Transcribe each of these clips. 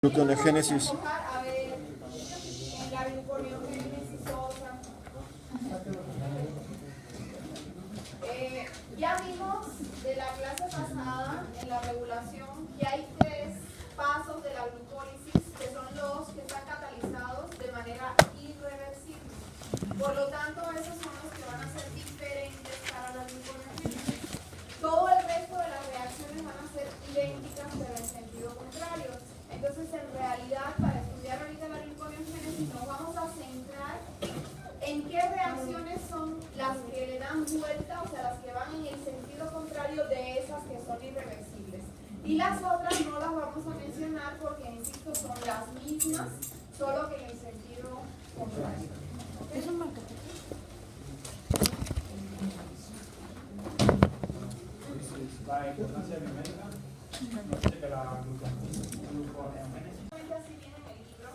Gluconeogénesis. A ver, en la gluconeogénesis osa. Ya vimos de la clase pasada en la regulación que hay 3 pasos de la glucólisis que son los que están catalizados de manera irreversible. Por lo tanto, esos son los que van a ser diferentes para la gluconeogénesis. Todo el resto de las reacciones van a ser idénticas pero en sentido contrario. Entonces, en realidad, para estudiar ahorita la gluconeogénesis nos vamos a centrar en qué reacciones son las que le dan vuelta, o sea, las que van en el sentido contrario de esas que son irreversibles. Y las otras no las vamos a mencionar porque, insisto, son las mismas, solo que en el sentido contrario. ¿Es un marcador? La importancia biomédica de la gluconeogénesis. Así viene en el libro.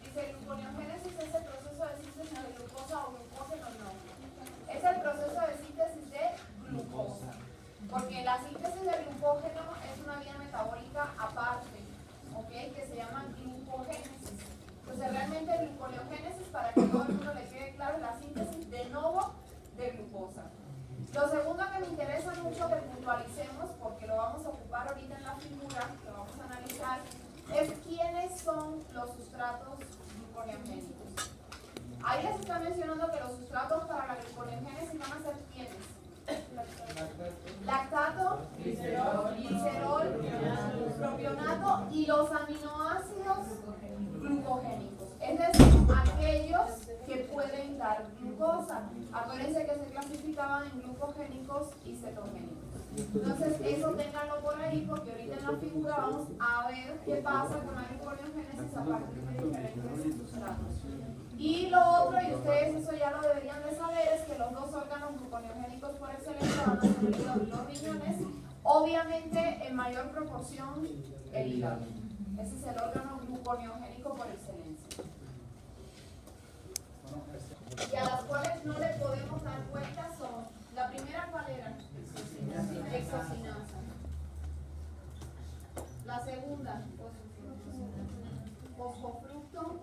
Dice, gluconeogénesis es el proceso de síntesis de glucosa o glucógeno no. Es el proceso de síntesis de glucosa. Porque la síntesis de glucógeno es una vía metabólica aparte, ¿ok? Que se llama glucogénesis. Entonces, realmente gluconeogénesis, para que todo el mundo le quede claro, es la síntesis de nuevo de glucosa. Lo segundo que me interesa mucho que puntualicemos, porque lo vamos a ocupar ahorita en la figura, que vamos a analizar, es quiénes son los sustratos gluconeogénicos. Ahí les está mencionando que los sustratos para la gluconeogénesis van a ser quiénes. Lactato, glicerol, propionato y los aminoácidos glucogénicos. Es decir, aquellos que pueden dar glucosa. Acuérdense que se clasificaban en glucogénicos y cetogénicos. Entonces, eso ténganlo por ahí porque ahorita en la figura vamos a ver qué pasa con la gluconeogénesis a partir de diferentes sustratos. Y lo otro, y ustedes eso ya lo deberían de saber, es que los dos órganos gluconeogénicos por excelencia van a ser el hígado y los riñones, obviamente en mayor proporción el hígado. Ese es el órgano gluconeogénico por excelencia. Y a las cuales no le podemos dar vuelta son, la primera, ¿cuál era? Exocinasa. La segunda, fosfofructo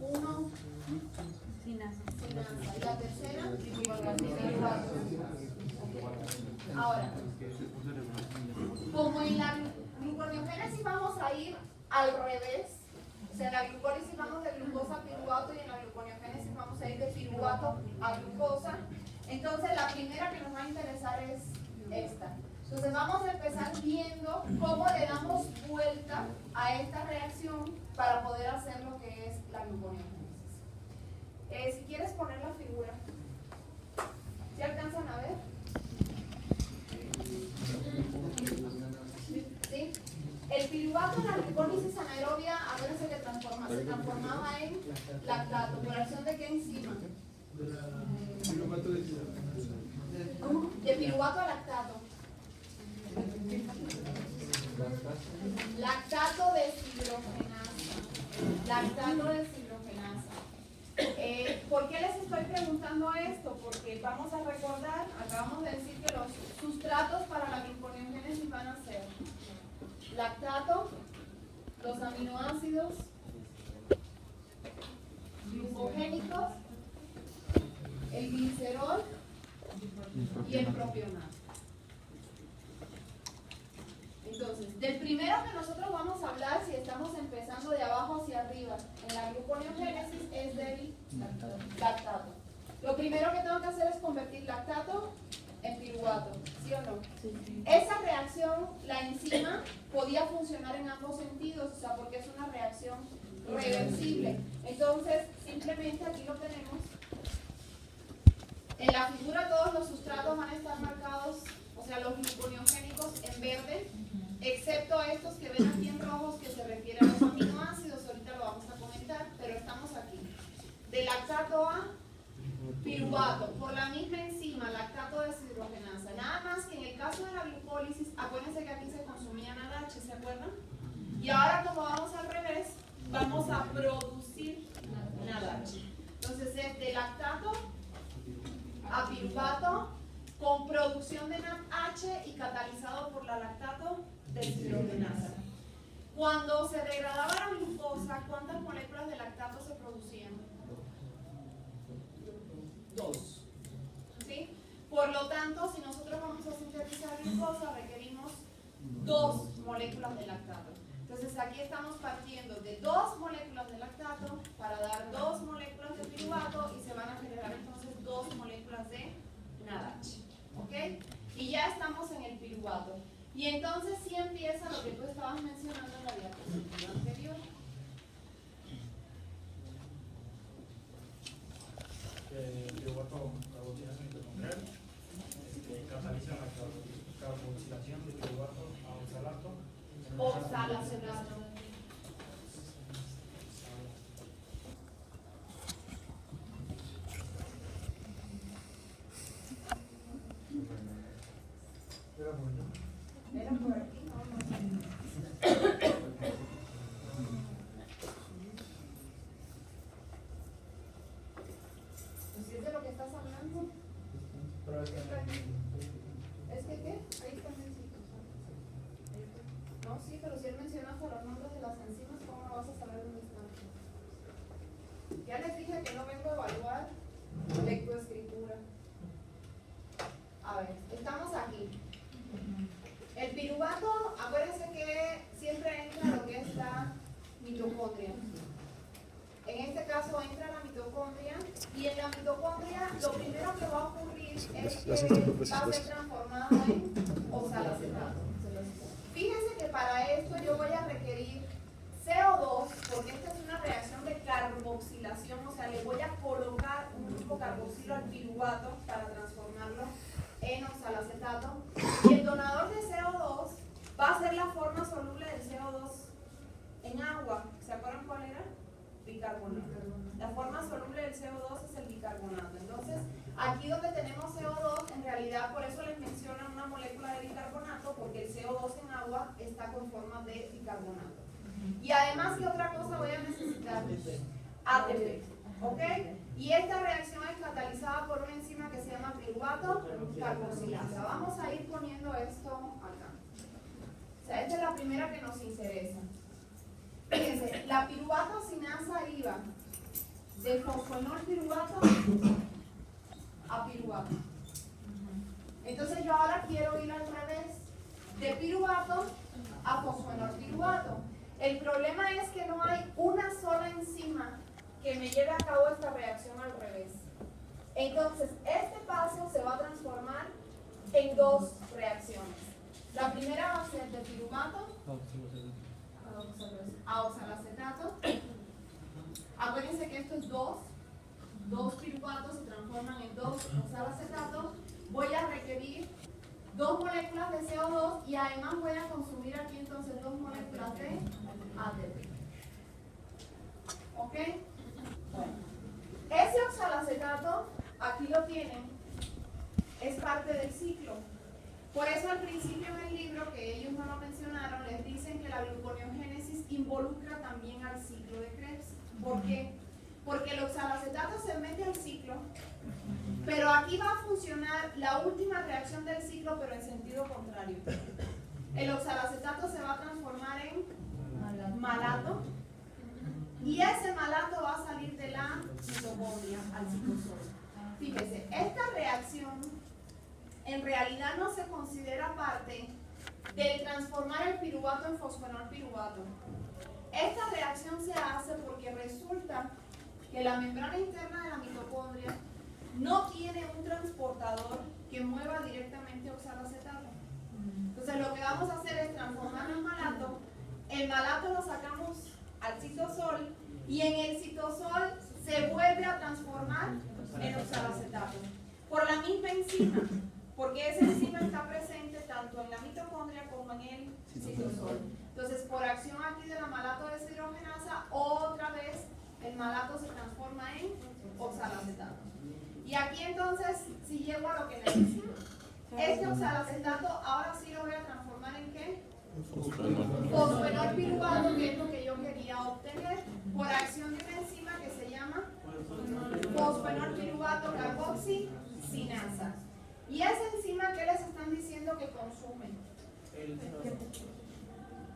1, sinasa. Y la tercera, ahora, como en la gluconeogénesis vamos a ir al revés, o sea, en la glucólisis vamos de glucosa a piruvato y en la gluconeogénesis vamos a ir de piruvato a glucosa. Entonces, la primera que nos va a interesar es esta. Entonces, vamos a empezar viendo cómo le damos vuelta a esta reacción para poder hacer lo que es la gluconeogénesis. Si quieres poner la figura, ¿sí alcanzan a ver? ¿Sí? El piruvato en la glucólisis anaerobia, acuérdense que se transformaba en lactato. ¿Por acción de qué enzima? ¿Cómo? De piruvato a lactato. Lactato deshidrogenasa. Lactato deshidrogenasa. ¿Por qué les estoy preguntando esto? Porque vamos a recordar, acabamos de decir que los sustratos para la gluconeogénesis van a ser lactato, los aminoácidos glucogénicos, el glicerol y el propionato. Entonces, del primero que nosotros vamos a hablar, si estamos empezando de abajo hacia arriba en la gluconeogénesis, es del lactato. Lo primero que tengo que hacer es convertir lactato en piruvato, ¿sí o no? Sí. Esa reacción, la enzima podía funcionar en ambos sentidos, o sea, porque es una reacción reversible. Entonces, simplemente aquí lo tenemos. En la figura todos los sustratos van a estar marcados, o sea, los gluconeogénicos en verde, excepto estos que ven aquí en rojos que se refieren a los aminoácidos, ahorita lo vamos a comentar, pero estamos aquí. De lactato a piruvato, por la misma enzima, lactato deshidrogenasa. Nada más que en el caso de la glucólisis, acuérdense que aquí se consumía NADH, ¿se acuerdan? Y ahora como vamos al revés, vamos a producir NADH. Entonces es de lactato a piruvato con producción de NADH y catalizado por la lactato deshidrogenasa. Cuando se degradaba la glucosa, ¿cuántas moléculas de lactato se producían? 2. ¿Sí? Por lo tanto, si nosotros vamos a sintetizar glucosa, requerimos 2 moléculas de lactato. Entonces aquí estamos partiendo de 2 moléculas de lactato para dar 2 moléculas de piruvato y se van a generar entonces 2 moléculas de NADH. ¿Ok? Y ya estamos en el piruvato. Y entonces sí empieza lo que tú estabas mencionando en la diapositiva anterior. El piruvato carboxilación mitocondrial cataliza la carboxilación de piruvato a oxalato. Oxalacetato. Era por aquí, no sé. Pues si es de lo que estás hablando. Pero es que ¿Es que qué? Ahí está el no, sí, pero si él menciona hasta los nombres de las enzimas, ¿cómo no vas a saber dónde están? Ya les dije que no vengo a evaluar lectoescritura. A ver, estamos aquí. El piruvato, acuérdense que siempre entra lo que es la mitocondria. En este caso entra la mitocondria y en la mitocondria lo primero que va a ocurrir es que va a ser transformado en oxalacetato. Fíjense que para esto yo voy a requerir CO2 porque esta es una reacción de carboxilación, o sea, le voy a colocar un grupo carboxilo al piruvato para transformarlo en oxalacetato y el donador de CO2 va a ser la forma soluble del CO2 en agua. ¿Se acuerdan cuál era? Bicarbonato. La forma soluble del CO2 es el bicarbonato. Entonces, aquí donde tenemos CO2, en realidad por eso les mencionan una molécula de bicarbonato, porque el CO2 en agua está con forma de bicarbonato. Y además, ¿qué otra cosa voy a necesitar? ATP. ¿Ok? Y esta reacción es catalizada por una enzima que se llama piruvato carboxilasa. Vamos a ir poniendo esto acá. O sea, esta es la primera que nos interesa. Fíjense, la piruvato sinasa iba de fosfonol piruvato a piruvato. Entonces yo ahora quiero ir al revés, de piruvato a fosfonol piruvato. El problema es que no hay una sola enzima que me lleve a cabo esta reacción al revés. Entonces, este paso se va a transformar en 2 reacciones. La primera va a ser de piruvato a oxalacetato. Acuérdense que esto es 2 piruvatos se transforman en 2 oxalacetatos. Voy a requerir 2 moléculas de CO2 y además voy a consumir aquí entonces 2 moléculas de ATP. ¿Ok? Bueno, ese oxalacetato, aquí lo tienen, es parte del ciclo. Por eso al principio en el libro, que ellos no lo mencionaron, les dicen que la gluconeogénesis involucra también al ciclo de Krebs. ¿Por qué? Porque el oxalacetato se mete al ciclo, pero aquí va a funcionar la última reacción del ciclo, pero en sentido contrario. El oxalacetato se va a transformar en malato, y ese malato va a salir de la mitocondria al citosol. Fíjese, esta reacción en realidad no se considera parte del transformar el piruvato en fosfonol piruvato. Esta reacción se hace porque resulta que la membrana interna de la mitocondria no tiene un transportador que mueva directamente oxalacetato. Entonces lo que vamos a hacer es transformar el malato lo sacamos al citosol y en el citosol se vuelve a transformar en oxalacetato por la misma enzima, porque esa enzima está presente tanto en la mitocondria como en el citosol. Entonces, por acción aquí de la malato deshidrogenasa, otra vez el malato se transforma en oxalacetato. Y aquí entonces, si llego a lo que necesito, este oxalacetato ahora sí lo voy a transformar en ¿qué? Fosfonol piruvato, que es lo que yo quería obtener por acción de una enzima que se llama fosfonol piruvato carboxisinasa. ¿Y esa enzima qué les están diciendo que consumen?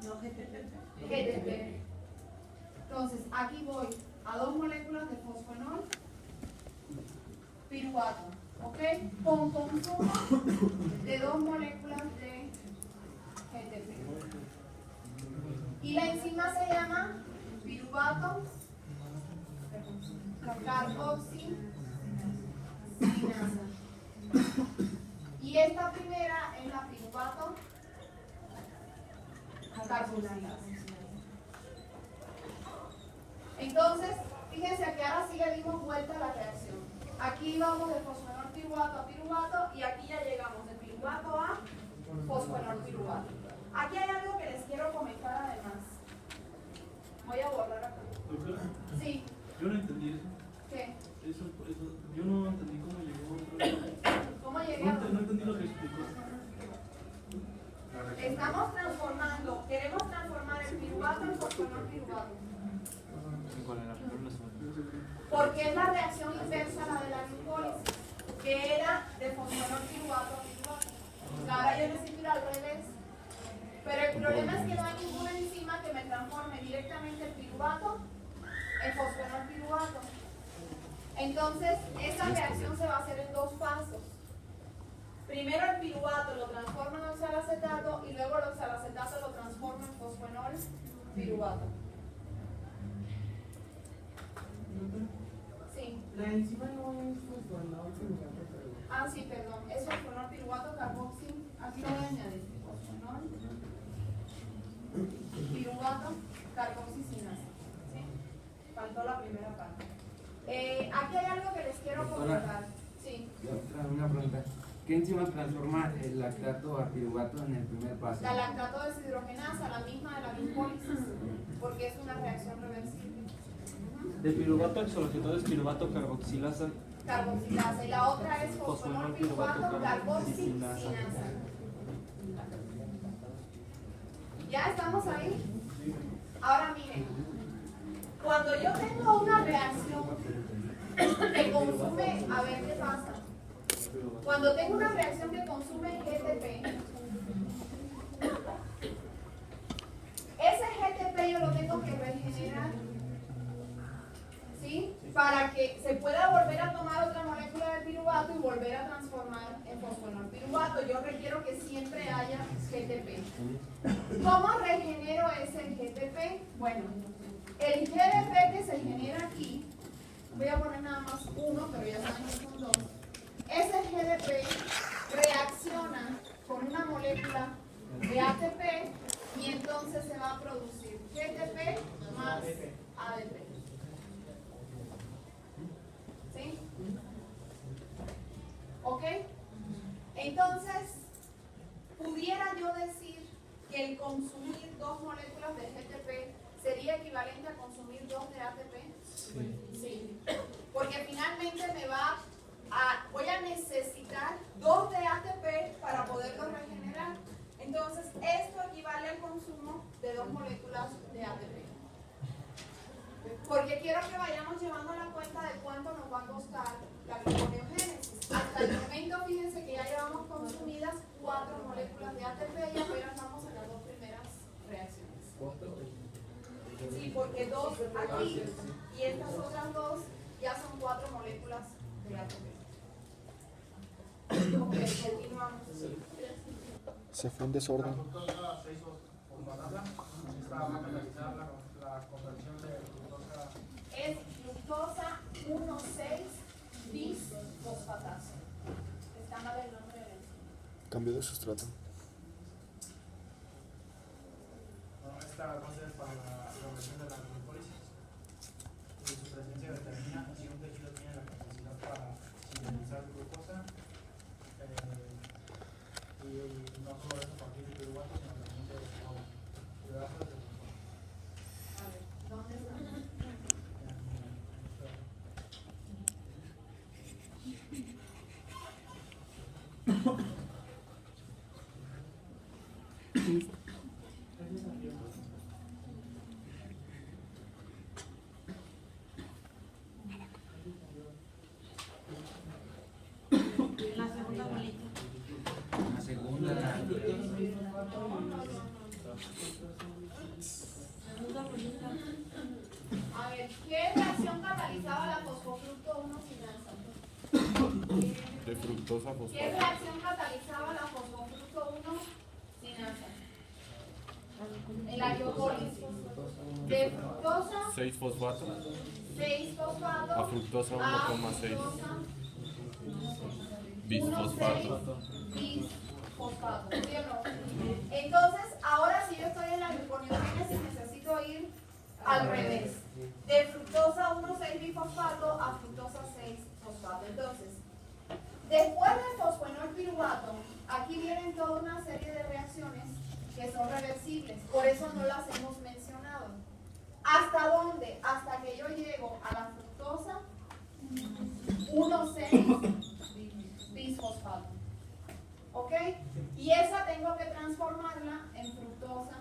No, GTP. GTP. Entonces, aquí voy a 2 moléculas de fosfonol, piruvato, ¿ok? Con consumo de 2 moléculas de GTP. Y la enzima se llama piruvato carboxisinasa. Y esta primera es la piruvato carboxilasa. Entonces, fíjense que ahora sí le dimos vuelta a la reacción. Aquí vamos de fosfonol piruvato a piruvato y aquí ya llegamos de piruvato a fosfonol piruvato. Aquí hay algo que les quiero comentar además. Voy a borrar acá. Doctora, Sí. yo no entendí eso. ¿Qué? Eso, yo no entendí cómo llegó. ¿Cómo llegué? No entendí lo que explicó. Estamos transformando, queremos transformar el piruvato en fosfonol piruvato. Porque es la reacción inversa a la de la glucólisis, que era de fosfonol piruvato a piruvato. Ahora yo necesito ir al revés. Pero el problema es que no hay ninguna enzima que me transforme directamente el piruvato en fosfonol piruvato. Entonces, esta reacción se va a hacer en 2 pasos. Primero el piruvato lo transforma en oxalacetato y luego el oxalacetato lo transforma en fosfonol piruvato. Sí. La enzima no es fosfonol piruvato, pero... Ah, sí, perdón. Es fosfonol piruvato carboxil. Aquí lo voy a añadir. Fosfonol piruvato carboxisinasa. ¿Sí? Faltó la primera parte. Aquí hay algo que les quiero comentar. Sí. Una pregunta. ¿Qué enzima transforma el lactato a piruvato en el primer paso? La lactato deshidrogenasa, la misma de la glucólisis, porque es una reacción reversible. De piruvato a oxalacetato es piruvato carboxilasa. Carboxilasa. Y la otra es fosfonol piruvato carboxisinasa. ¿Ya estamos ahí? Ahora miren, cuando yo tengo una reacción que consume, a ver qué pasa. Cuando tengo una reacción que consume GTP, ese GTP yo lo tengo que regenerar, ¿sí? Para que se pueda volver a tomar otra molécula de piruvato y volver a transformar en fosfonol piruvato. Yo requiero que siempre haya GTP. ¿Cómo regenero ese GTP? Bueno, el GTP que se genera aquí, voy a poner nada más 1, pero ya saben que son 2. Ese GDP reacciona con una molécula de ATP y entonces se va a producir GTP más ADP. ¿Sí? ¿Ok? Entonces, pudiera yo decir que el consumir 2 moléculas de GTP sería equivalente a consumir 2 de ATP. Sí. Porque finalmente voy a necesitar 2 de ATP para poderlo regenerar. Entonces, esto equivale al consumo de 2 moléculas de ATP. Porque quiero que vayamos llevando la cuenta de cuánto nos va a costar la gluconeogénesis. Hasta el momento, fíjense que ya llevamos consumidas 4 moléculas de ATP y apenas vamos a las 2 primeras reacciones. Sí, porque 2 aquí y estas otras 2 ya son 4 moléculas de ATP. Ok, continuamos. Se fue un desorden. La fructosa se hizo fosfatasa. Esta va a catalizar la conversión de glucosa. Es glucosa 1,6-bisfosfatasa. Está mal el nombre de la enzima. Cambio de sustrato. Esta va a ser para la conversión de la glucólisis. Y su presencia determina si un tejido tiene la capacidad para sintetizar glucosa. Y no solo eso a partir de piruvato, sino también de hidratos de glucosa. A ver, ¿dónde está? La segunda bolita. La segunda. No. ¿qué reacción catalizaba la fosfofructo 1 sinasa? De fructosa a ¿Qué fosfato. reacción catalizaba la fosfofructo 1 sinasa? En la glucólisis. De fructosa 6 fosfato 6 fosfato a fructosa a 1,6 fructosa bisfosfato. 1,6 bisfosfato. ¿Sí o no? Entonces, ahora si yo estoy en la gluconeogénesis, necesito ir al revés. De fructosa 1,6 bifosfato a fructosa 6 fosfato. Entonces, después del fosfoenol piruvato, aquí vienen toda una serie de reacciones que son reversibles. Por eso no las hemos mencionado. ¿Hasta dónde? Hasta que yo llego a la fructosa 1,6 bisfosfato. ¿Ok? Y esa tengo que transformarla en fructosa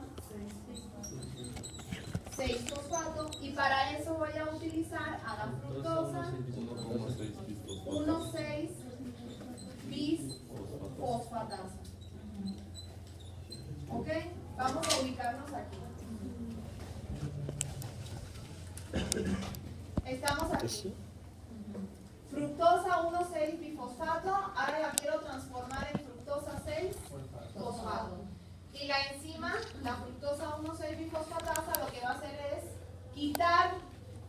6 fosfato. Y para eso voy a utilizar a la fructosa 1,6 bisfosfatasa. ¿Ok? Vamos a ubicarnos aquí. Estamos aquí. Fructosa 1,6 bifosfato, ahora la quiero transformar en fructosa 6 fosfato. Y la enzima, la fructosa 1,6 bifosfatasa, lo que va a hacer es quitar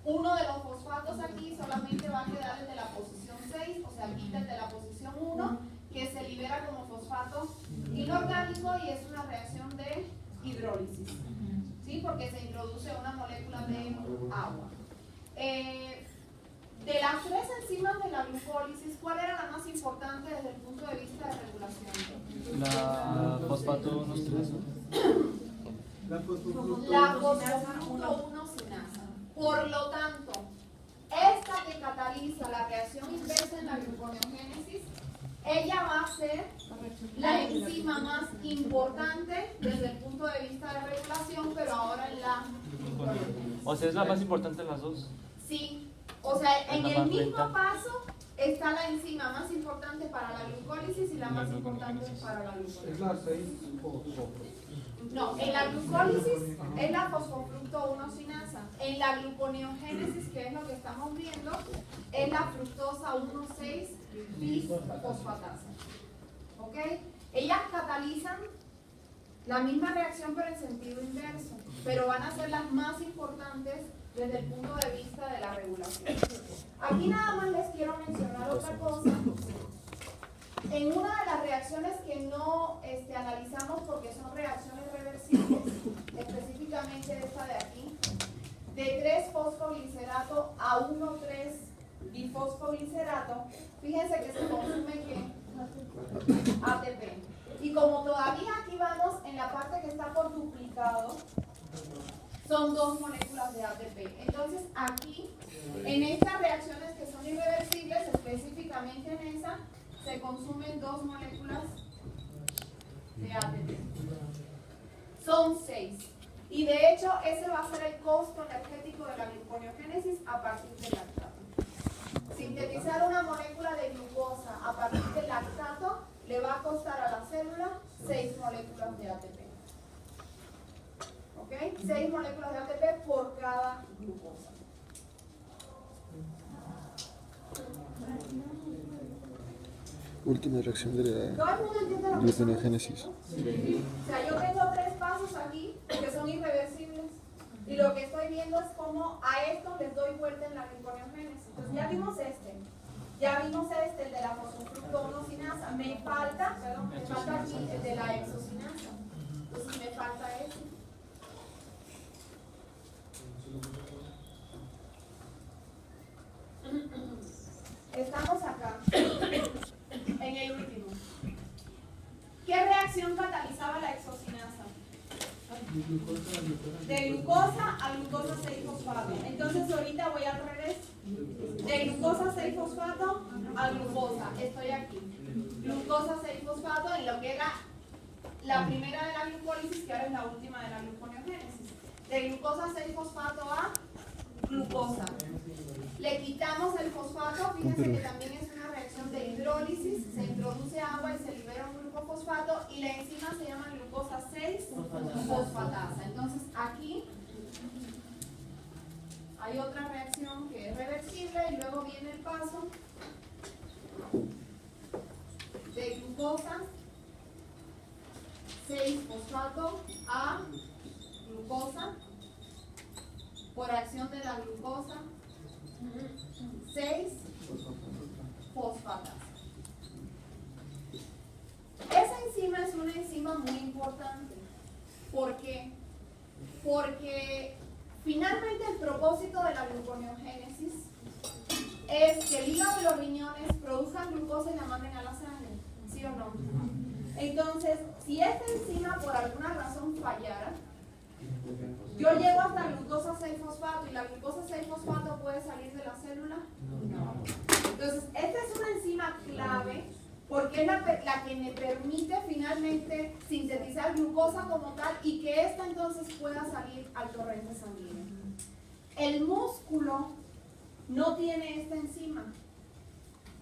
uno de los fosfatos aquí, solamente va a quedar el de la posición 6, o sea, quita el de la posición 1, que se libera como fosfato inorgánico y es una reacción de hidrólisis. ¿Sí? Porque se introduce una molécula de agua. De las tres enzimas de la glucólisis, ¿cuál era la más importante desde el punto de vista de regulación? La fosfato 1,3. La fosfofructo 1 sinasa. Por lo tanto, esta que cataliza la reacción inversa en la gluconeogénesis, ella va a ser la enzima más importante desde el punto de vista de regulación, pero ahora en la gluconeogénesis. O sea, es la más importante de las dos. Sí, o sea, en la el más mismo lenta. paso está la enzima más importante para la glucólisis y la más importante para la glucólisis. Es la 6 No, en la glucólisis es la fosfofructo 1 sinasa. En la gluconeogénesis, que es lo que estamos viendo, es la fructosa 1,6 bisfosfatasa. ¿Ok? Ellas catalizan la misma reacción pero en sentido inverso, pero van a ser las más importantes desde el punto de vista de la regulación. Aquí nada más les quiero mencionar otra cosa. En una de las reacciones que no analizamos porque son reacciones reversibles, específicamente esta de aquí, de 3-fosfoglicerato a 1,3-bifosfoglicerato, fíjense que se consume ¿qué? ATP. Y como todavía aquí vamos en la parte que está por duplicado, son 2 moléculas de ATP. Entonces aquí, en estas reacciones que son irreversibles, específicamente en esa, se consumen 2 moléculas de ATP. Son 6. Y de hecho, ese va a ser el costo energético de la gluconeogénesis a partir del lactato. Sintetizar una molécula de glucosa a partir del lactato le va a costar a la célula 6 moléculas de ATP. ¿Ok? 6 moléculas de ATP por cada glucosa. Última reacción de la ¿Todo el mundo entiende lo que son? gluconeogénesis. O sea, yo tengo 3 pasos aquí que son irreversibles. Y lo que estoy viendo es cómo a esto les doy vuelta en la gluconeogénesis. Entonces ya vimos este. Ya vimos este, el de la fosfofructo 1 sinasa. Me falta aquí el de la exosinasa. Entonces me falta este. Estamos acá, en el último. ¿Qué reacción catalizaba la exosinasa? De glucosa a glucosa 6-fosfato. Entonces ahorita voy al revés. De glucosa 6-fosfato a glucosa. Estoy aquí. Glucosa 6-fosfato en lo que era la primera de la glucólisis, que ahora es la última de la gluconeogénesis. De glucosa 6-fosfato a glucosa. Le quitamos el fosfato, fíjense que también es una reacción de hidrólisis, se introduce agua y se libera un grupo fosfato y la enzima se llama glucosa 6-fosfatasa. Entonces aquí hay otra reacción por acción de la glucosa 6 fosfatasa. Esa enzima es una enzima muy importante. ¿Por qué? Porque finalmente el propósito de la gluconeogénesis es que el hígado y los riñones produzcan glucosa y la manden a la sangre, ¿sí o no? Entonces, si esta enzima por alguna razón fallara, yo llego hasta glucosa 6-fosfato y la glucosa 6-fosfato puede salir de la célula. No. Entonces, esta es una enzima clave porque es la que me permite finalmente sintetizar glucosa como tal y que esta entonces pueda salir al torrente sanguíneo. El músculo no tiene esta enzima.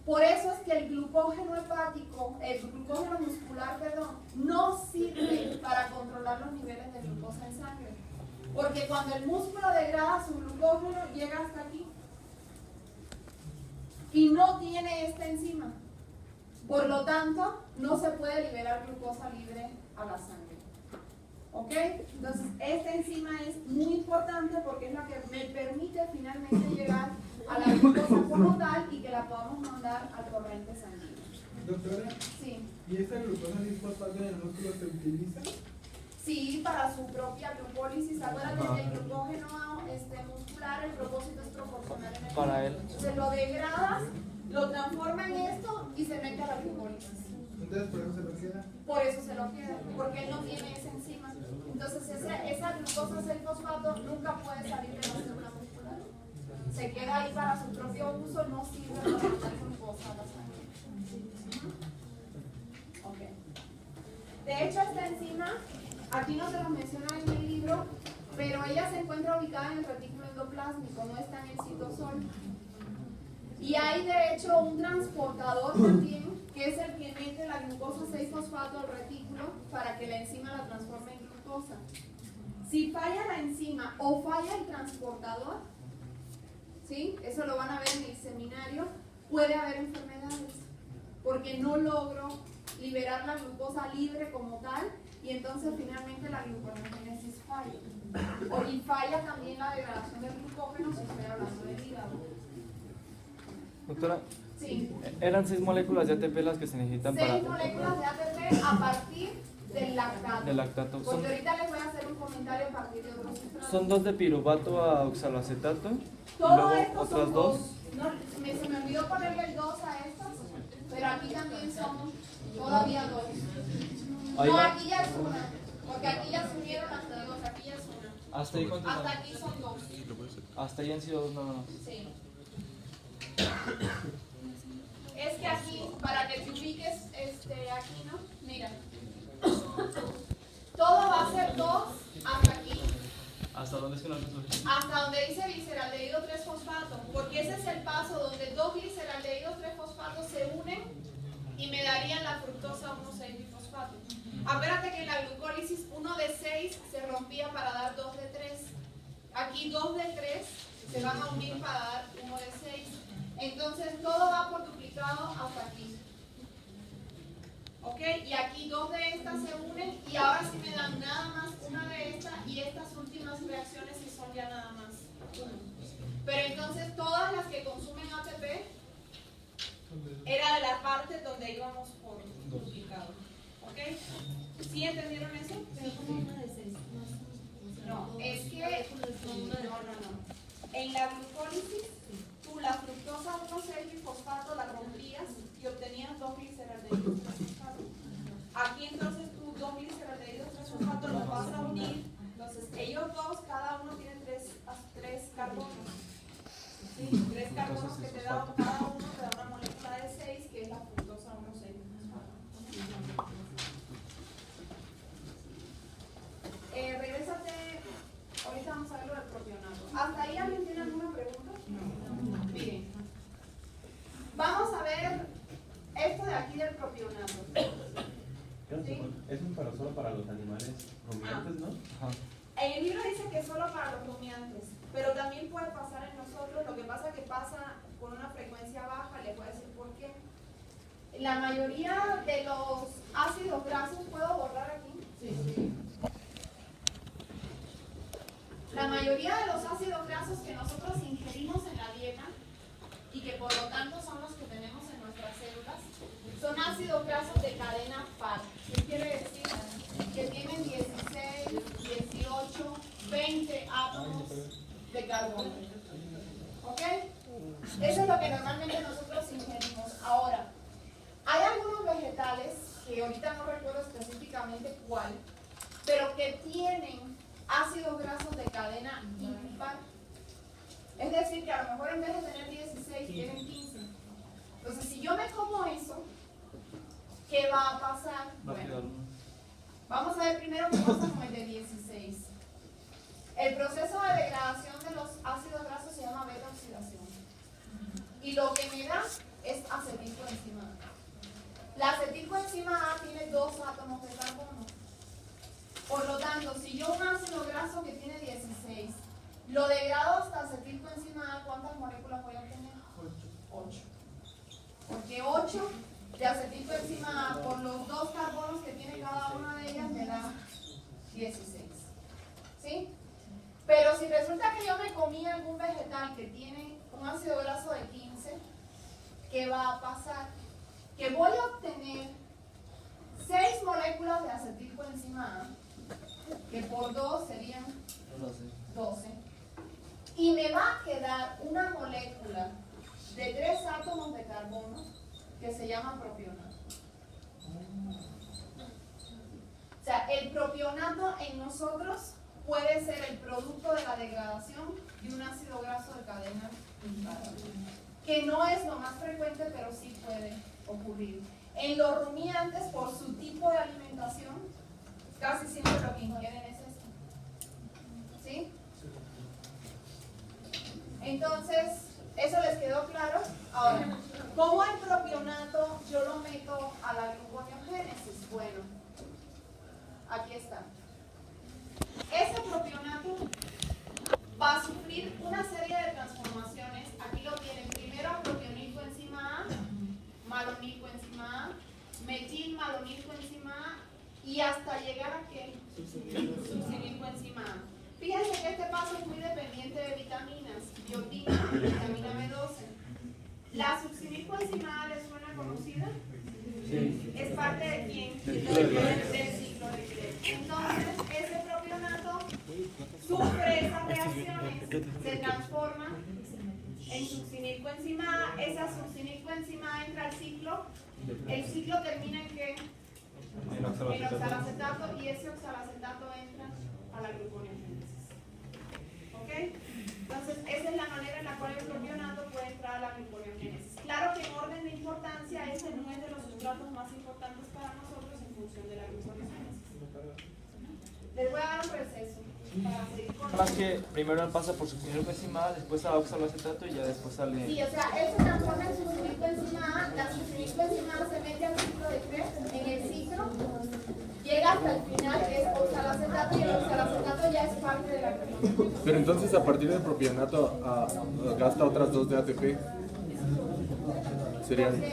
Por eso es que el glucógeno hepático, el glucógeno muscular, perdón, no sirve para controlar los niveles de glucosa en sangre. Porque cuando el músculo degrada su glucógeno llega hasta aquí y no tiene esta enzima. Por lo tanto, no se puede liberar glucosa libre a la sangre. ¿Ok? Entonces, esta enzima es muy importante porque es la que me permite finalmente llegar a la glucosa como tal y que la podamos mandar al torrente sanguíneo. Doctora, Sí. ¿y esta glucosa 6-fosfato en el músculo se utiliza? Sí, para su propia glucólisis. Acuérdate que el glucógeno muscular, el propósito es proporcional en el Para él. Se lo degradas, lo transforma en esto y se mete a la glucólisis. Entonces, por eso se lo queda. Por eso se lo queda, porque él no tiene esa enzima. Entonces, esa glucosa 6-fosfato nunca puede salir de la célula muscular. Se queda ahí para su propio uso, no sirve para mandar glucosa a la sangre. Okay. De hecho, esta enzima, aquí no se lo menciona en el libro, pero ella se encuentra ubicada en el retículo endoplásmico, no está en el citosol. Y hay de hecho un transportador también, que es el que mete la glucosa 6-fosfato al retículo para que la enzima la transforme en glucosa. Si falla la enzima o falla el transportador, ¿sí? Eso lo van a ver en el seminario, puede haber enfermedades, porque no logro liberar la glucosa libre como tal, y entonces finalmente la gluconeogénesis falla. Y falla también la degradación del glucógeno si estoy hablando del hígado. Doctora, Sí. eran 6 moléculas de ATP las que se necesitan 6 para moléculas de ATP a partir del lactato. el lactato. Porque ahorita les voy a hacer un comentario a partir de otros sustratos. Son 2 de piruvato a oxaloacetato y Todo luego esto otras son 2. No, se me olvidó ponerle el 2 a estas, pero aquí también son todavía 2. Ahí No, va. aquí ya es una, porque aquí ya se unieron hasta 2, aquí ya es una. Hasta ahí cuántas Hasta van? aquí son 2. Hasta ahí han sido 2 nada más. Sí. Es que aquí, para que te ubiques aquí, ¿no? Mira. Todo va a ser 2 hasta aquí. ¿Hasta dónde es que no lo Hasta donde dice gliceraldehído 3-fosfato, porque ese es el paso donde 2 gliceraldehídos 3-fosfatos se unen y me darían la fructosa 1,6-bifosfato. Acuérdate que en la glucólisis 1 de 6 se rompía para dar 2 de 3. Aquí 2 de 3 se van a unir para dar 1 de 6. Entonces todo va por duplicado hasta aquí. ¿Ok? Y aquí 2 de estas se unen y ahora sí me dan nada más una de estas y estas últimas reacciones sí son ya nada más una. Pero entonces todas las que consumen ATP era de la parte donde íbamos por duplicado. ¿Ok? ¿Sí entendieron eso? No, es que no. En la glucólisis, tú la fructosa 1,6-bifosfato la rompías y obtenías 2 gliceraldehídos 3-fosfato. Aquí entonces tú 2 gliceraldehídos 3-fosfato los vas a unir. Entonces ellos dos, cada uno tiene 3 carbonos. ¿Sí? 3 carbonos que te da cada uno, te da una molécula de 6 que es la fructosa 1,6-bifosfato. Regrésate, ahorita vamos a ver lo del propionato. ¿Hasta ahí alguien tiene alguna pregunta? No. Miren, vamos a ver esto de aquí del propionato. ¿Sí? Eso es para solo para los animales rumiantes, ¿no? Ajá. En el libro dice que solo para los rumiantes, pero también puede pasar en nosotros. Lo que pasa es que pasa con una frecuencia baja, les voy a decir por qué. La mayoría de los ácidos grasos, ¿puedo borrar aquí? Sí. La mayoría de los ácidos grasos que nosotros ingerimos en la dieta y que por lo tanto son los que tenemos en nuestras células son ácidos grasos de cadena par. ¿Qué quiere decir? Que tienen 16, 18, 20 átomos de carbono. ¿Ok? Eso es lo que normalmente nosotros ingerimos. Ahora, hay algunos vegetales, que ahorita no recuerdo específicamente cuál, pero que tienen ácidos grasos de cadena impar. Es decir, que a lo mejor en vez de tener 16, tienen 15. Entonces, si yo me como eso, ¿qué va a pasar? Bueno, vamos a ver primero qué pasa con el de 16. El proceso de degradación de los ácidos grasos se llama beta-oxidación. Y lo que me da es acetilcoenzima A. La acetilcoenzima A tiene 2 átomos de carbono. Por lo tanto, si yo un ácido graso que tiene 16, lo degrado hasta acetilcoenzima A, ¿cuántas moléculas voy a obtener? 8. Porque 8 de acetilcoenzima A por los 2 carbonos que tiene cada una de ellas me da 16. ¿Sí? Pero si resulta que yo me comí algún vegetal que tiene un ácido graso de 15, ¿qué va a pasar? Que voy a obtener 6 moléculas de acetilcoenzima A, que por 2 serían 12. Y me va a quedar una molécula de 3 átomos de carbono que se llama propionato. O sea, el propionato en nosotros puede ser el producto de la degradación de un ácido graso de cadena impar, que no es lo más frecuente, pero sí puede ocurrir. En los rumiantes, por su tipo de alimentación, casi siempre lo que ingieren es esto. ¿Sí? Entonces, ¿eso les quedó claro? Ahora, ¿cómo el propionato yo lo meto a la gluconeogénesis? Bueno, aquí está. Ese propionato va a sufrir una serie de transformaciones. Aquí lo tienen. Primero, propionilcoenzima A, malonilcoenzima A, metilmalonilcoenzima A y hasta llegar a ¿qué? Succinilcoenzima A. Fíjense que este paso es muy dependiente de vitaminas, biotina, vitamina B12. ¿La succinilcoenzima A les suena conocida? Sí. ¿Es parte de quién? Del ciclo de Krebs. Entonces, ese propionato sufre esas reacciones, se transforma en succinilcoenzima A. Esa succinilcoenzima A entra al ciclo. El ciclo termina en ¿qué? En oxalacetato, y ese oxalacetato entra a la gluconeogénesis. ¿Ok? Entonces, esa es la manera en la cual el propionato puede entrar a la gluconeogénesis. Claro que en orden de importancia, este no es de los sustratos más importantes para nosotros en función de la gluconeogénesis. Les voy a dar un receso para seguir con... Más que primero pasa por succinilcoenzima A, después a oxalacetato y ya después sale... Sí, o sea, él se transforma en succinilcoenzima A, la succinilcoenzima A se mete al ciclo de Krebs, en el ciclo llega hasta el final, que es oxalacetato, y el oxalacetato ya es parte de la gluconeogénesis. Pero entonces a partir del propionato gasta otras 2 de ATP. Serían.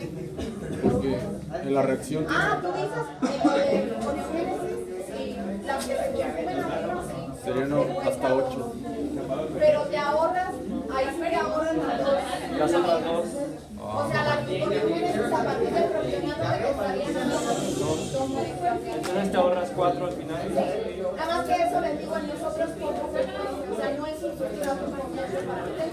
Porque en la reacción. Ah, tú dices de gluconeogénesis, sí, las que se consumen arriba, sí. Serían hasta 8. Pero te ahorras, ahí sí te ahorras Las otras 2. o sea, la gluconeogénesis a partir del propionato te costaría nada más 2 moléculas. Entonces te ahorras 4 al final. Nada más que eso les digo, en nosotros poco frecuente, o sea, no es un sustrato frecuente para ustedes.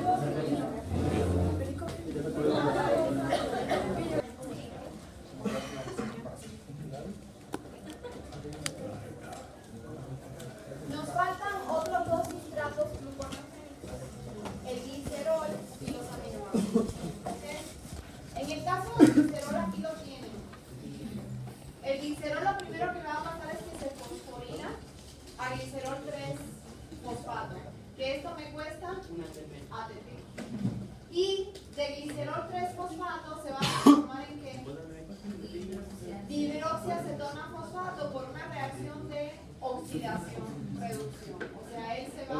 Nos faltan otros 2 sustratos gluconeogénicos, el glicerol y los aminoácidos. ¿Okay? En el caso del glicerol, aquí lo tienen. El glicerol lo primero que va a pasar es que se fosforila a glicerol 3-fosfato, que esto me cuesta ATP. Y de glicerol 3-fosfato se va a transformar en ¿qué? Dihidroxiacetona fosfato por una reacción de oxidación, reducción. O sea, él se va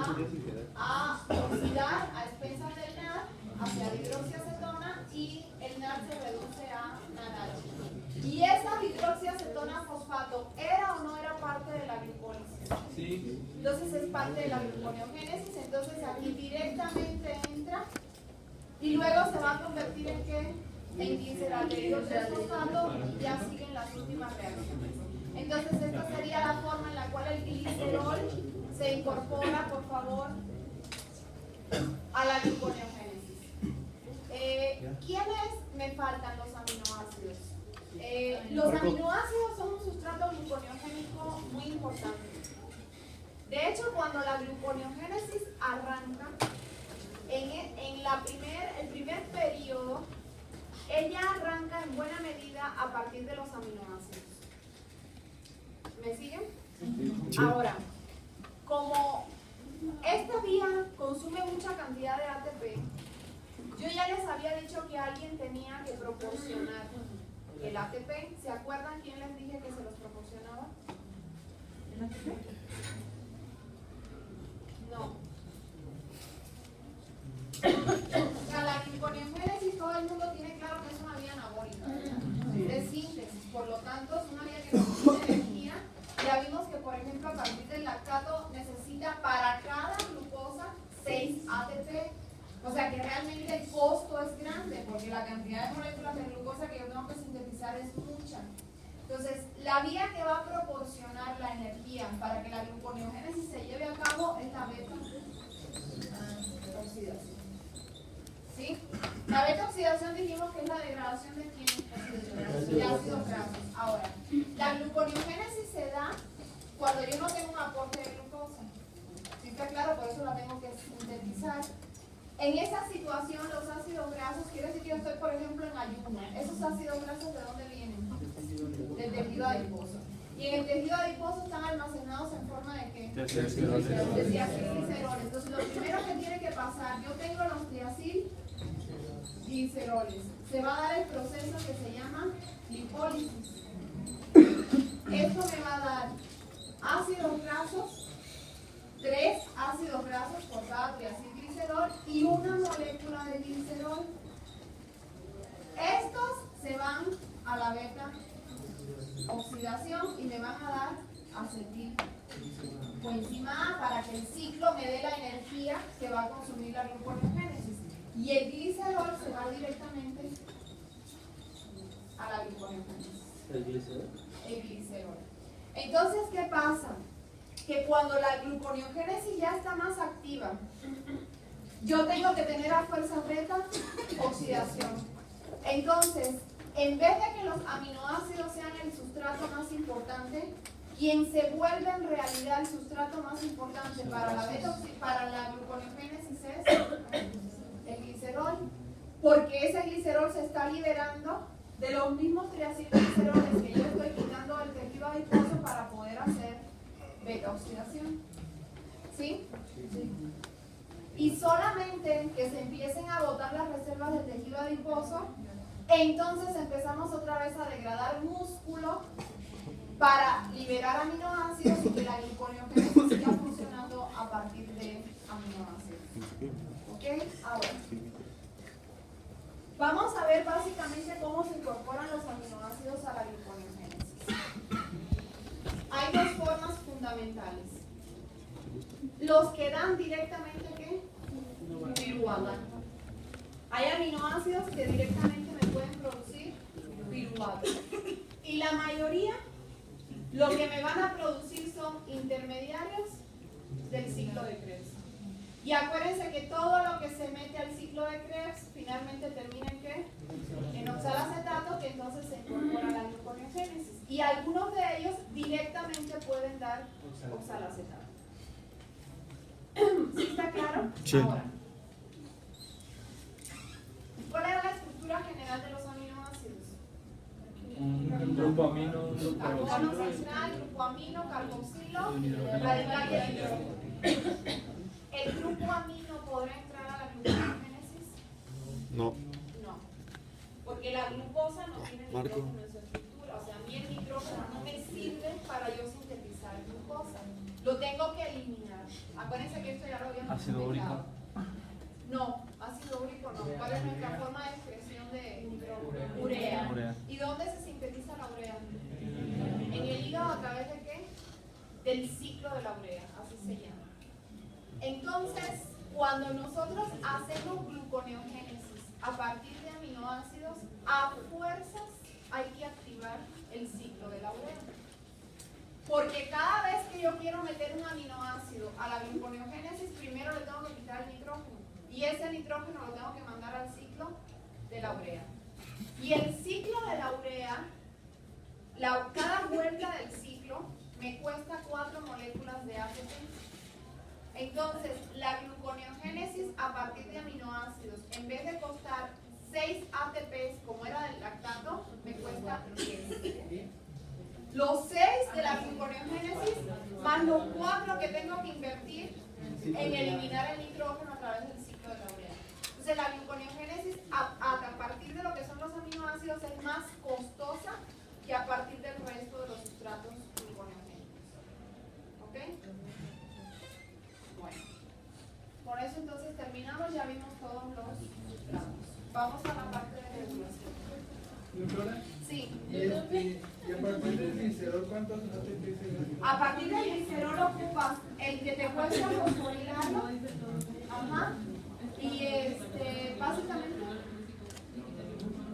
a oxidar a expensas del NAD hacia dihidroxiacetona y el NAD se reduce a NADH. ¿Y esa dihidroxiacetona fosfato era o no era parte de la glicólisis? Sí. Entonces es parte de la gluconeogénesis, entonces aquí directamente entra y luego se va a convertir en ¿qué? En gliceraldehído 3-fosfato y ya siguen las últimas reacciones. Entonces esta sería la forma en la cual el glicerol se incorpora, por favor, a la gluconeogénesis. ¿Quiénes me faltan? Los aminoácidos. Los aminoácidos son un sustrato gluconeogénico muy importante. De hecho, cuando la gluconeogénesis arranca, el primer periodo, ella arranca en buena medida a partir de los aminoácidos. ¿Me siguen? Ahora, como esta vía consume mucha cantidad de ATP, yo ya les había dicho que alguien tenía que proporcionar el ATP. ¿Se acuerdan quién les dije que se los proporcionaba? ¿El ATP? No. A la gluconeogénesis todo el mundo tiene claro que es una vía anabólica de síntesis, por lo tanto es una vía que necesita energía. Ya vimos que, por ejemplo, a partir del lactato necesita para cada glucosa 6 ATP. O sea que realmente el costo es grande porque la cantidad de moléculas de glucosa que yo tengo que sintetizar es mucha. Entonces, la vía que va a proporcionar la energía para que la gluconeogénesis se lleve a cabo es la beta oxidación. ¿Sí? La beta oxidación dijimos que es la degradación de quién? De ácidos grasos. Ahora, la gluconeogénesis se da cuando yo no tengo un aporte de glucosa. ¿Sí está claro? Por eso la tengo que sintetizar. En esa situación, los ácidos grasos, quiere decir que yo estoy, por ejemplo, en ayuno. ¿Esos ácidos grasos de dónde vienen? Del tejido adiposo. Y en el tejido adiposo están almacenados en forma de ¿qué? De diacilgliceroles. Entonces, lo primero que tiene que pasar, yo tengo los diacilgliceroles. Se va a dar el proceso que se llama lipólisis. Esto me va a dar ácidos grasos, 3 ácidos grasos por cada triacilglicerol y una molécula de glicerol. Estos se van a la beta oxidación y me van a dar acetil coenzima A para que el ciclo me dé la energía que va a consumir la gluconeogénesis. Y el glicerol se va directamente a la gluconeogénesis. ¿El glicerol? El glicerol. Entonces, ¿qué pasa? Que cuando la gluconeogénesis ya está más activa, yo tengo que tener a fuerza beta oxidación. Entonces, en vez de que los aminoácidos sean el sustrato más importante, quien se vuelve en realidad el sustrato más importante para la gluconeogénesis es el glicerol, porque ese glicerol se está liberando de los mismos triacilgliceroles que yo estoy quitando del tejido adiposo para poder hacer beta oxidación. ¿Sí? Sí. Y solamente que se empiecen a agotar las reservas del tejido adiposo, entonces empezamos otra vez a degradar músculo para liberar aminoácidos y que la gluconeogénesis siga funcionando a partir de aminoácidos. ¿Ok? Ahora, vamos a ver básicamente cómo se incorporan los aminoácidos a la gluconeogénesis. Hay dos formas fundamentales. Los que dan directamente ¿qué? Piruvato. Hay aminoácidos que directamente me pueden producir piruvato. Y la mayoría, lo que me van a producir son intermediarios del ciclo de Krebs. Y acuérdense que todo lo que se mete al ciclo de Krebs finalmente termina en ¿qué? En oxalacetato, que entonces se incorpora a la gluconeogénesis. Y algunos de ellos directamente pueden dar oxalacetato. ¿Sí está claro? Sí. Ahora, ¿cuál era la estructura general de los aminoácidos? Un grupo amino, un grupo Carbono carboxilo. central, grupo amino, carboxilo, radical y el hidrógeno. ¿El grupo amino podrá entrar a la gluconeogénesis? No. No, porque la glucosa no tiene nitrógeno en su estructura. O sea, a mí el nitrógeno no me sirve para yo sintetizar glucosa. Lo tengo que eliminar. Acuérdense que esto ya lo habíamos Ácido úrico. explicado. No, ácido úrico no. ¿Cuál es nuestra forma de expresión de nitrógeno? Urea. Urea. ¿Y dónde se sintetiza la urea? En el hígado, ¿a través de qué? Del ciclo de la urea, así se llama. Entonces, cuando nosotros hacemos gluconeogénesis a partir de aminoácidos, a fuerzas hay que activar el ciclo de la urea. Porque cada vez que yo quiero meter un aminoácido a la gluconeogénesis, primero le tengo que quitar el nitrógeno. Y ese nitrógeno lo tengo que mandar al ciclo de la urea. Y el ciclo de la urea, cada vuelta del ciclo me cuesta 4 moléculas de ATP. Entonces, la gluconeogénesis a partir de aminoácidos, en vez de costar 6 ATPs como era del lactato, me cuesta 10. Los 6 de la gluconeogénesis más los 4 que tengo que invertir en eliminar el nitrógeno a través del ciclo de la urea. Entonces, la gluconeogénesis a partir de lo que son los aminoácidos es más costosa que a partir del resto de los sustratos gluconeogénicos. ¿Ok? Bueno, por eso entonces terminamos, ya vimos todos los sustratos. Vamos a la parte de regulación. ¿Doctora? Sí. Y a partir del glicerol, ¿cuántos ATP se gastan? A partir del glicerol ocupas el que te cuesta fosforilarlo. Ajá. Y básicamente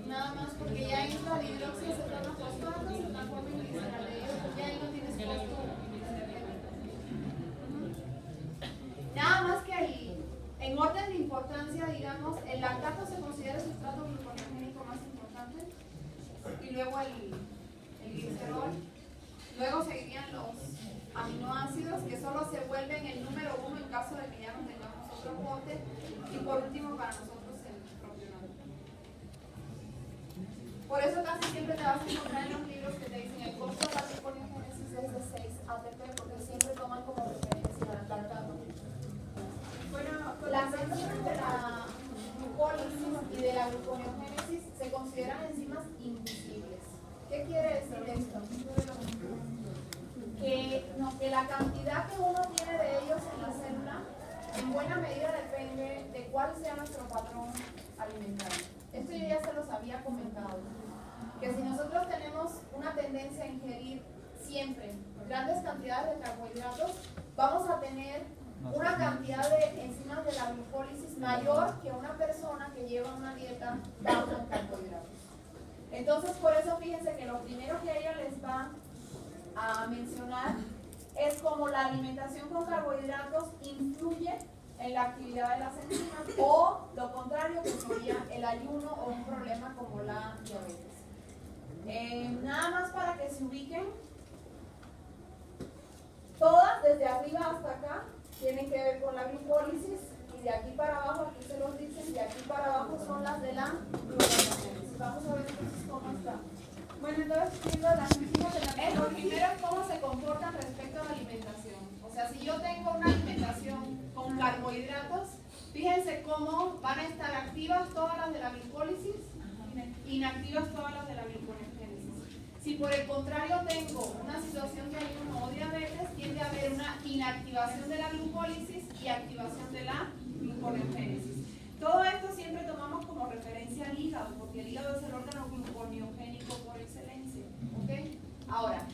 nada más porque ya entra dihidroxiacetano fosfato, se transforma en gliceraldehído, ya ahí no tienes costo. Nada más que ahí, en orden de importancia, digamos, el lactato se considera el sustrato gluconeogénico más importante, y luego el glicerol, luego seguirían los aminoácidos, que solo se vuelven el número 1 en caso de que ya no tengamos otro bote, y por último para nosotros el propionado. Por eso casi siempre te vas a encontrar en los libros que te dicen el costo de la gluconeogénesis es de 6 ATP, porque siempre toman como referencia el lactato. Bueno, las enzimas de la glucólisis y de la gluconeogénesis se consideran enzimas invisibles. ¿Qué quiere decir esto? Que la cantidad que uno tiene de ellos en la célula en buena medida depende de cuál sea nuestro patrón alimentario. Esto yo ya se los había comentado, que si nosotros tenemos una tendencia a ingerir siempre grandes cantidades de carbohidratos, vamos a tener una cantidad de enzimas de la glucólisis mayor que una persona que lleva una dieta baja en carbohidratos. Entonces, por eso fíjense que lo primero que ella les va a mencionar es cómo la alimentación con carbohidratos influye en la actividad de las enzimas, o lo contrario, que sería el ayuno o un problema como la diabetes. Nada más para que se ubiquen, todas desde arriba hasta acá tienen que ver con la glucólisis, y de aquí para abajo, aquí se los dicen, de aquí para abajo son las de la gluconeogénesis. Vamos a ver entonces cómo está. Bueno, entonces, viendo las enzimas de la lo primero es cómo se comportan respecto a la alimentación. O sea, si yo tengo una alimentación con carbohidratos, fíjense cómo van a estar activas todas las de la glucólisis, inactivas todas las de la gluconeogénesis. Si por el contrario tengo una situación de ayuno o diabetes, tiende a haber una inactivación de la glucólisis y activación de la gluconeogénesis. Todo esto siempre tomamos como referencia al hígado, porque el hígado es el órgano gluconeogénico por excelencia. ¿Okay? Ahora,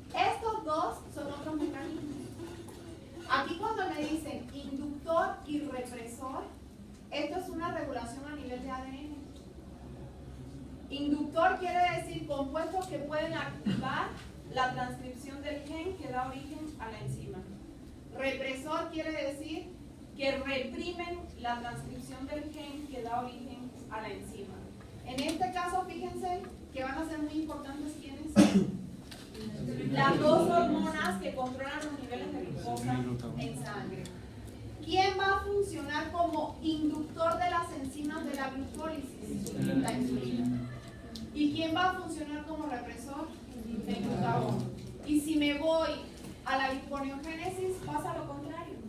estos dos son otros mecanismos. Aquí cuando me dicen inductor y represor, esto es una regulación a nivel de ADN. Inductor quiere decir compuestos que pueden activar la transcripción del gen que da origen a la enzima. Represor quiere decir que reprimen la transcripción del gen que da origen a la enzima. En este caso, fíjense que van a ser muy importantes quiénes son. Las dos hormonas que controlan los niveles de glucosa en sangre. ¿Quién va a funcionar como inductor de las enzimas de la glucólisis? La insulina. ¿Y quién va a funcionar como represor? El glucagón. Y si me voy a la gluconeogénesis, pasa lo contrario.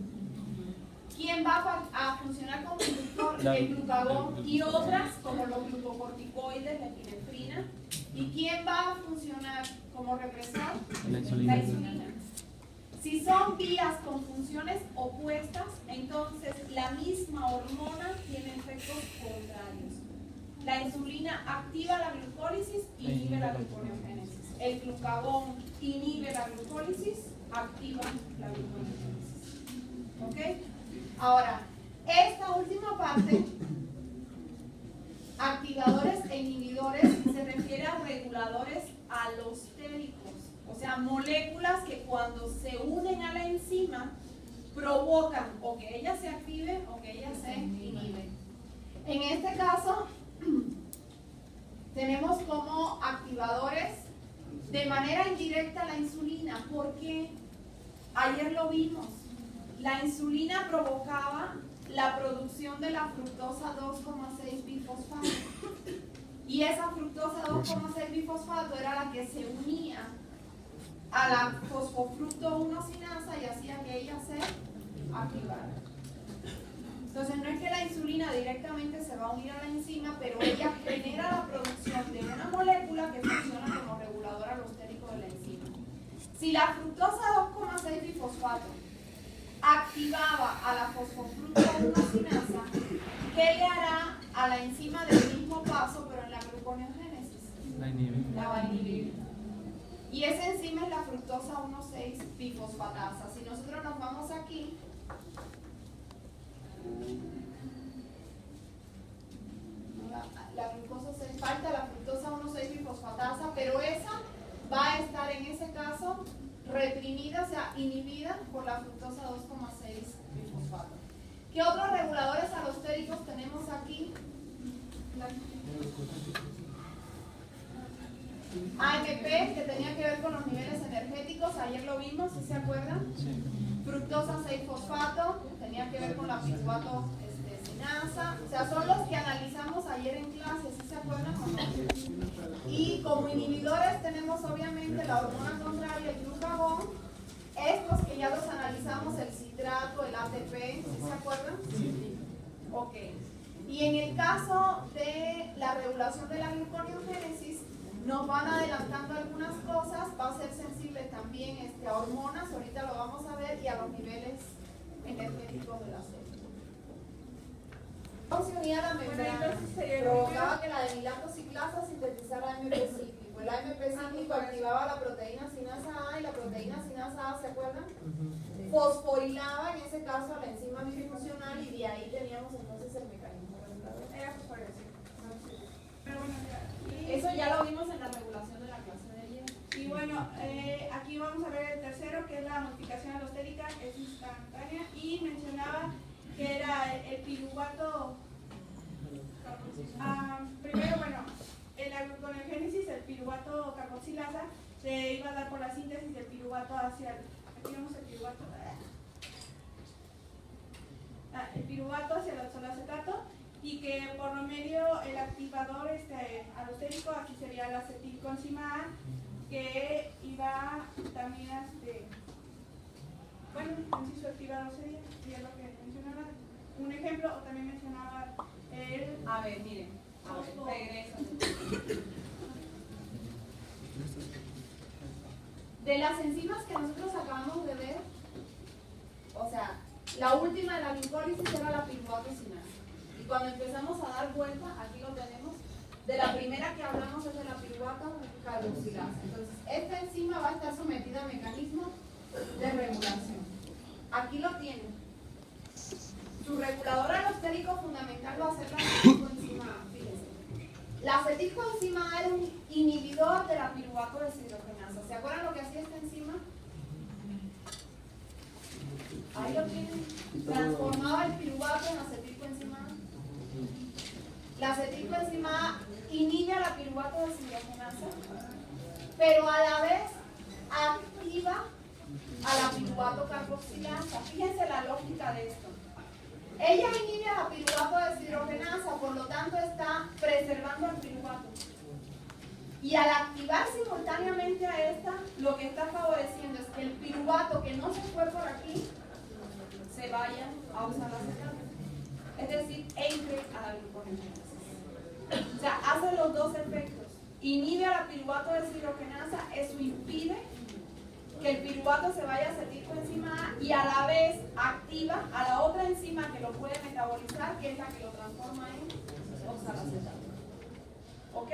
¿Quién va a funcionar como inductor? El glucagón y otras como los glucocorticoides, la epinefrina. ¿Y quién va a funcionar como represor? La insulina. Si son vías con funciones opuestas, entonces la misma hormona tiene efectos contrarios. La insulina activa la glucólisis y inhibe la gluconeogénesis. El glucagón inhibe la glucólisis, activa la gluconeogénesis. ¿Ok? Ahora, esta última parte, activadores e inhibidores, se refiere a reguladores alostéricos, o sea, moléculas que cuando se unen a la enzima provocan o que ella se active o que ella se inhibe. En este caso, tenemos como activadores de manera indirecta la insulina, porque ayer lo vimos, la insulina provocaba la producción de la fructosa 2,6 bifosfato, y esa fructosa 2,6 bifosfato era la que se unía a la fosfofructo 1 sinasa y hacía que ella se activara. Entonces no es que la insulina directamente se va a unir a la enzima, pero ella genera la producción de una molécula que funciona como regulador alostérico de la enzima. Si la fructosa 2,6 bifosfato activaba a la fosfofructo 1 sinasa, ¿qué le hará a la enzima del mismo paso pero en la gluconeogénesis? La va a inhibir. Y esa enzima es la fructosa 1,6 bifosfatasa. Si nosotros nos vamos aquí, la glucosa 6, falta la fructosa 1,6 bifosfatasa, pero esa va a estar en ese caso reprimida, o sea, inhibida por la fructosa 2,6 bifosfato. ¿Qué otros reguladores alostéricos tenemos aquí? AMP, que tenía que ver con los niveles energéticos, ayer lo vimos, ¿sí se acuerdan? Fructosa 6-fosfato, tenía que ver con la piruvato sinasa, o sea, son los que analizamos ayer en clase, ¿sí se acuerdan o no? Y como inhibidores tenemos obviamente la hormona contraria, el glucagón, estos que ya los analizamos, el citrato, el ATP, ¿sí se acuerdan? Sí. Ok. Y en el caso de la regulación de la gluconeogénesis, nos van adelantando algunas cosas, va a ser sensible también a hormonas, ahorita lo vamos a ver, y a los niveles energéticos de la célula. Se unía a la membrana, provocaba que la adenilatociclasa sintetizara AMP cíclico. El AMP cíclico activaba la proteína sinasa A y la proteína sinasa A, ¿se acuerdan? Fosforilaba en ese caso a la enzima bifuncional y de ahí teníamos entonces el mecanismo regulador. Era fosforilación. Eso ya lo vimos en la regulación de la clase de ayer. Y bueno, aquí vamos a ver el tercero, que es la modificación alostérica, es instantánea, y mencionaba que era el piruvato. Primero, bueno, en la gluconeogénesis el piruvato carboxilasa se iba a dar por la síntesis del piruvato hacia aquí vemos el piruvato, hacia el solacetato, y que por lo medio el activador alostérico aquí sería la acetilcoenzima A, que iba también a bueno, en sí su activador sería lo que mencionaba. Un ejemplo, o también mencionaba el... A ver, miren, regresa. De las enzimas que nosotros acabamos de ver, o sea, la última de la glucólisis era la piruvato sinasa. Y cuando empezamos a dar vuelta, aquí lo tenemos, de la primera que hablamos es de la piruvato carboxilasa. Entonces, esta enzima va a estar sometida a mecanismos de regulación. Aquí lo tienen. Su regulador alostérico fundamental va a ser la acetilcoenzima A. Fíjense. La acetilcoenzima A era un inhibidor de la piruvato deshidrogenasa. ¿Se acuerdan lo que hacía esta enzima? Ahí lo tienen. Transformaba el piruvato en acetilcoenzima A. La acetilcoenzima A inhibe a la piruvato deshidrogenasa, pero a la vez activa a la piruvato carboxilasa. Fíjense la lógica de esto. Ella inhibe a la piruvato deshidrogenasa, por lo tanto está preservando al piruvato. Y al activar simultáneamente a esta, lo que está favoreciendo es que el piruvato que no se fue por aquí se vaya a usar la acetato. Es decir, entre a la gluconeogénesis. O sea, hace los dos efectos. Inhibe a la piruvato deshidrogenasa, eso impide que el piruvato se vaya a acetilcoenzima A y a la vez activa a la otra enzima que lo puede metabolizar, que es la que lo transforma en oxalacetato. ¿Ok?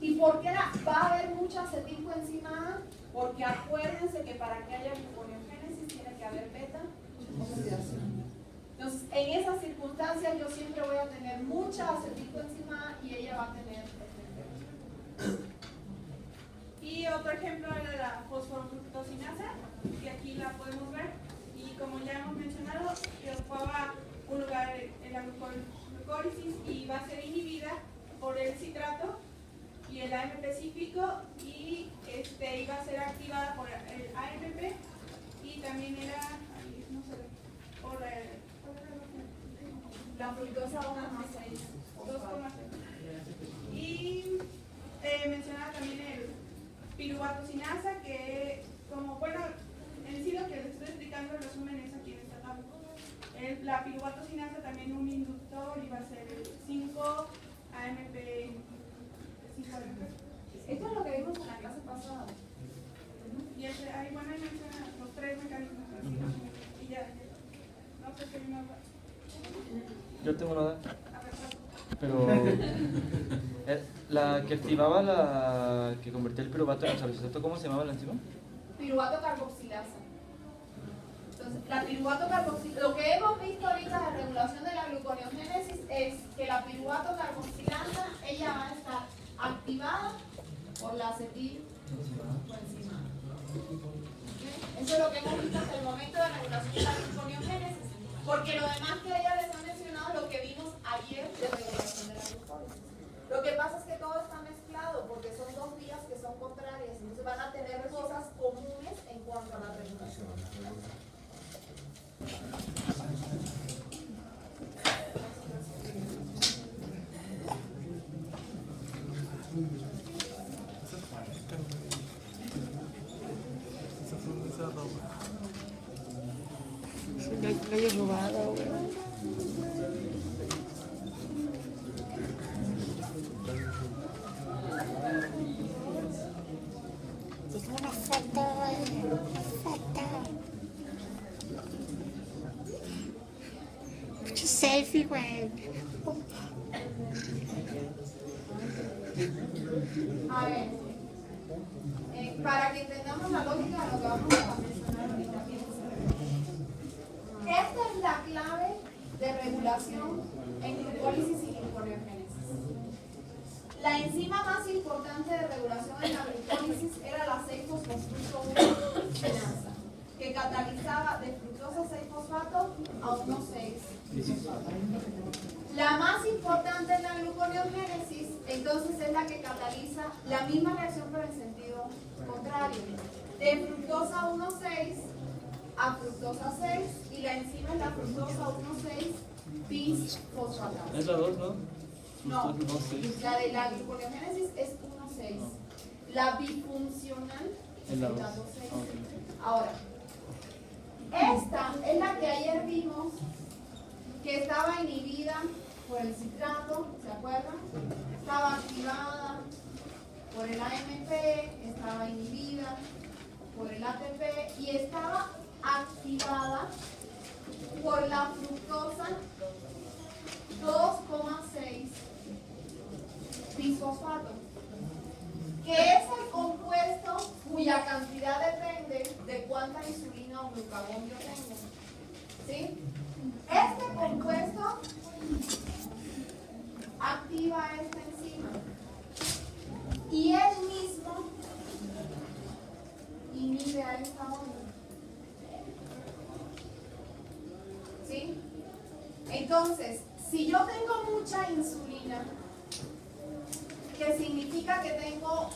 ¿Y por qué va a haber mucha acetilcoenzima A? Porque acuérdense que para que haya gluconeogénesis tiene que haber beta oxidación. Entonces, esas circunstancias yo siempre voy a tener mucha acetilcoenzima A y ella va a tener FP. Y otro ejemplo era la fosfofructosinasa, que aquí la podemos ver. Y como ya hemos mencionado, que ocupaba un lugar en la glucólisis y va a ser inhibida por el citrato y el AMP cíclico, y iba a ser activada por el AMP, y también era, no sé, por La fructosa 1,6. 2,6. Y mencionaba también el piruvato-sinasa, que como, bueno, en sí lo que les estoy explicando en resumen es aquí en esta tabla. La piruvato-sinasa también un inductor, y va a ser el 5 AMP. 5 AMP. Esto es lo que vimos en la clase pasada. Y ahí, bueno, ahí menciona los 3 mecanismos. Y ya, no sé qué más va. Yo tengo una duda. A ver, Pero la que activaba la que convertía el piruvato en oxaloaceto, ¿cómo se llamaba la enzima? Piruvato carboxilasa. Entonces, la piruvato carboxilasa, lo que hemos visto ahorita de regulación de la gluconeogénesis es que la piruvato carboxilasa, ella va a estar activada por la acetilcoenzima. Eso es lo que hemos visto hasta el momento de regulación de la gluconeogénesis, porque lo demás que ella les ha mencionado es lo que vimos ayer de regulación de la glucólisis. Lo que pasa es que todo está mezclado porque son dos vías que son contrarias, entonces van a tener cosas comunes en cuanto a la regulación. Lo he robado, güey. Una foto, mucho selfie, güey. A ver, para que entendamos la lógica de lo que vamos a mencionar ahorita. Esta es la clave de regulación en glucólisis y gluconeogénesis. La enzima más importante de regulación en la glucólisis era la 6-fosfosfructosinasa, que catalizaba de fructosa 6-fosfato a 1,6-fosfato. La más importante en la gluconeogénesis, entonces, es la que cataliza la misma reacción pero en sentido contrario, de fructosa 1,6 a fructosa 6, y la enzima es la fructosa 1,6-bisfosfatasa. Es la 2, ¿no? No, la de la gluconeogénesis es 1,6. La bifuncional es la 2,6. Ahora, esta es la que ayer vimos que estaba inhibida por el citrato, ¿se acuerdan? Estaba activada por el AMP, estaba inhibida por el ATP y estaba activada por la fructosa 2,6 bisfosfato, que es el compuesto cuya cantidad depende de cuánta insulina o glucagón yo tengo. ¿Sí? Este compuesto activa esta enzima y él mismo inhibe a esta otra. ¿Sí? Entonces, si yo tengo mucha insulina, que significa que tengo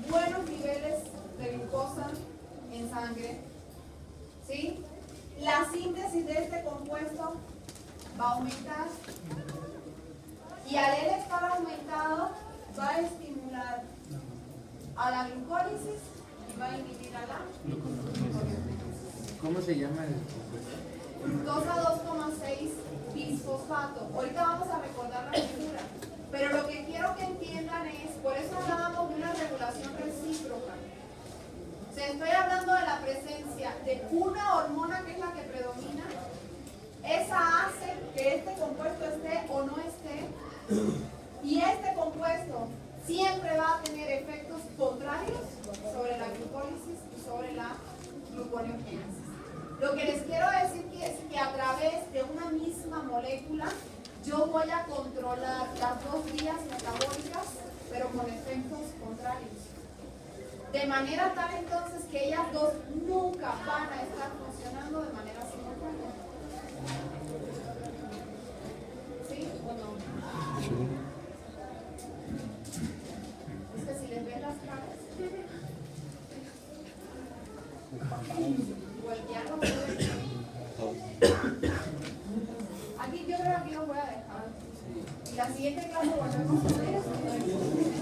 buenos niveles de glucosa en sangre, ¿sí? La síntesis de este compuesto va a aumentar y al él estar aumentado va a estimular a la glucólisis y va a inhibir a la gluconeogénesis. ¿Cómo se llama el compuesto? Fructosa 2,6 bisfosfato. Ahorita vamos a recordar la figura, pero lo que quiero que entiendan es, por eso hablábamos de una regulación recíproca. O sea, estoy hablando de la presencia de una hormona que es la que predomina. Esa hace que este compuesto esté o no esté, y este compuesto siempre va a tener efectos contrarios sobre la glucólisis y sobre la gluconeogénesis. Lo que les quiero decir es que a través de una misma molécula molécula, yo voy a controlar las dos vías metabólicas, pero con efectos contrarios. De manera tal entonces que ellas dos nunca van a estar funcionando de manera simultánea. ¿Sí o no? Sí. Es que si les ven las caras, voltearlo. Aquí yo creo que aquí lo voy a dejar. Y la siguiente clase volvemos a ver esto.